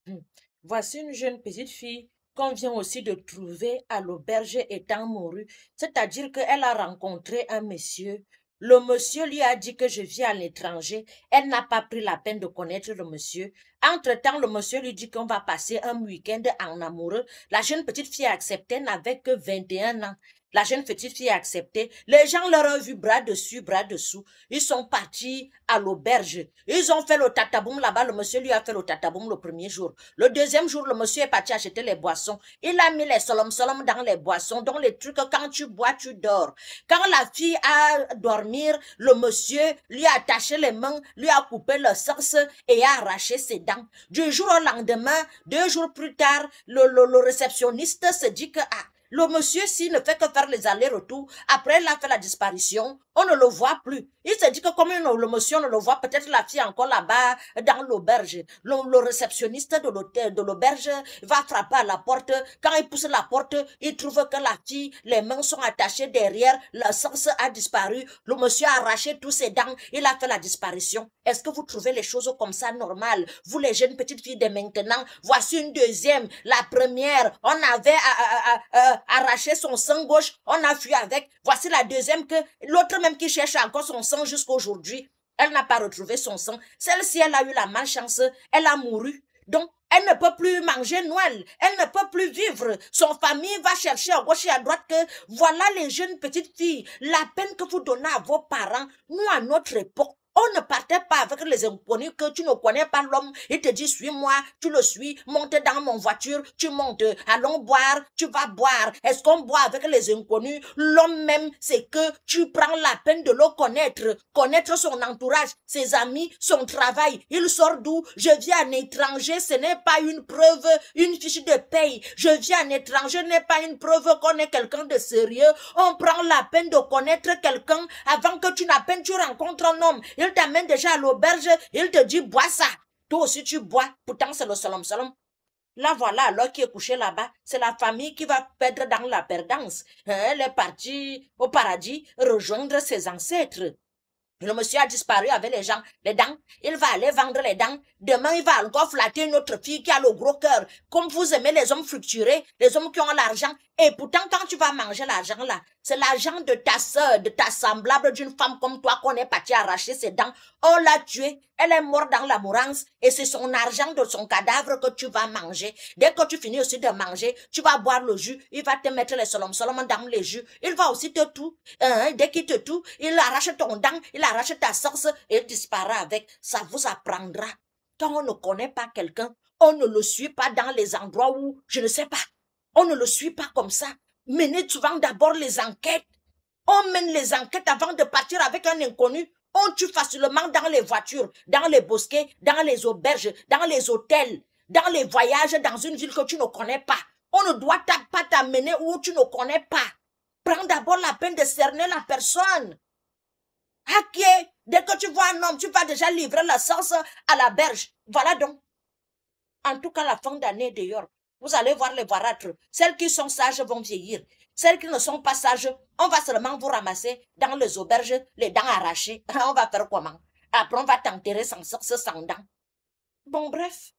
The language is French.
Hmm. Voici une jeune petite fille qu'on vient aussi de trouver à l'auberge étant mourue. C'est-à-dire qu'elle a rencontré un monsieur. Le monsieur lui a dit que je viens à l'étranger. Elle n'a pas pris la peine de connaître le monsieur. Entre-temps, le monsieur lui dit qu'on va passer un week-end en amoureux. La jeune petite fille a accepté, n'avait que 21 ans. La jeune petite fille a accepté. Les gens leur ont vu bras dessus, bras dessous. Ils sont partis à l'auberge. Ils ont fait le tataboum là-bas. Le monsieur lui a fait le tataboum le premier jour. Le deuxième jour, le monsieur est parti acheter les boissons. Il a mis les solom-solom dans les boissons, dans les trucs, quand tu bois, tu dors. Quand la fille a dormi, le monsieur lui a attaché les mains, lui a coupé le sexe et a arraché ses dents. Du jour au lendemain, 2 jours plus tard, le réceptionniste se dit que le monsieur, s'il ne fait que faire les allers-retours, après il a fait la disparition, on ne le voit plus. Il se dit que comme le monsieur ne le voit, peut-être la fille est encore là-bas dans l'auberge. Le réceptionniste de l'auberge va frapper à la porte. Quand il pousse la porte, il trouve que la fille, les mains sont attachées derrière, le sens a disparu, le monsieur a arraché tous ses dents, il a fait la disparition. Est-ce que vous trouvez les choses comme ça normales? Vous les jeunes petites filles de maintenant, voici une deuxième. La première, on avait arraché son sein gauche, on a fui avec. Voici la deuxième que l'autre même qui cherche encore son sang jusqu'à aujourd'hui. Elle n'a pas retrouvé son sang. Celle-ci, elle a eu la malchance, elle a mouru. Donc, elle ne peut plus manger Noël. Elle ne peut plus vivre. Son famille va chercher à gauche et à droite que voilà les jeunes petites filles. La peine que vous donnez à vos parents. Nous, à notre époque, on ne partait pas avec les inconnus que tu ne connais pas l'homme. Il te dit, suis-moi, tu le suis, monte dans mon voiture, tu montes, allons boire, tu vas boire. Est-ce qu'on boit avec les inconnus? L'homme même, c'est que tu prends la peine de le connaître son entourage, ses amis, son travail. Il sort d'où? Je viens en étranger, ce n'est pas une preuve, une fiche de paye. Je viens en étranger, ce n'est pas une preuve qu'on est quelqu'un de sérieux. On prend la peine de connaître quelqu'un avant que tu n'appelles, tu rencontres un homme. Il t'amène déjà à l'auberge, il te dit, bois ça. Toi aussi, tu bois. Pourtant, c'est le solom-solom. Là, voilà, alors qui est couché là-bas, c'est la famille qui va perdre dans la perdance. Elle est partie au paradis rejoindre ses ancêtres. Le monsieur a disparu avec les dents. Il va aller vendre les dents. Demain, il va encore flatter une autre fille qui a le gros cœur. Comme vous aimez les hommes fructurés, les hommes qui ont l'argent. Et pourtant, quand tu vas manger l'argent là, c'est l'argent de ta soeur, de ta semblable, d'une femme comme toi qu'on est parti arracher ses dents. On l'a tuée. Elle est morte dans la mourance. Et c'est son argent de son cadavre que tu vas manger. Dès que tu finis aussi de manger, tu vas boire le jus. Il va te mettre les solom-solom dans les jus. Il va aussi te tout. Dès qu'il te tout, il arrache ton dent, il arrache ta source et il disparaît avec. Ça vous apprendra. Quand on ne connaît pas quelqu'un, on ne le suit pas dans les endroits où, je ne sais pas, on ne le suit pas comme ça. Menez souvent d'abord les enquêtes. On mène les enquêtes avant de partir avec un inconnu. On tue facilement dans les voitures, dans les bosquets, dans les auberges, dans les hôtels, dans les voyages dans une ville que tu ne connais pas. On ne doit pas t'amener où tu ne connais pas. Prends d'abord la peine de cerner la personne. Ok, dès que tu vois un homme, tu vas déjà livrer la sauce à la berge. Voilà donc. En tout cas, la fin d'année d'ailleurs, vous allez voir les varâtres. Celles qui sont sages vont vieillir. Celles qui ne sont pas sages, on va seulement vous ramasser dans les auberges, les dents arrachées. On va faire comment? Après, on va t'enterrer sans sauce, sans dents. Bon, bref.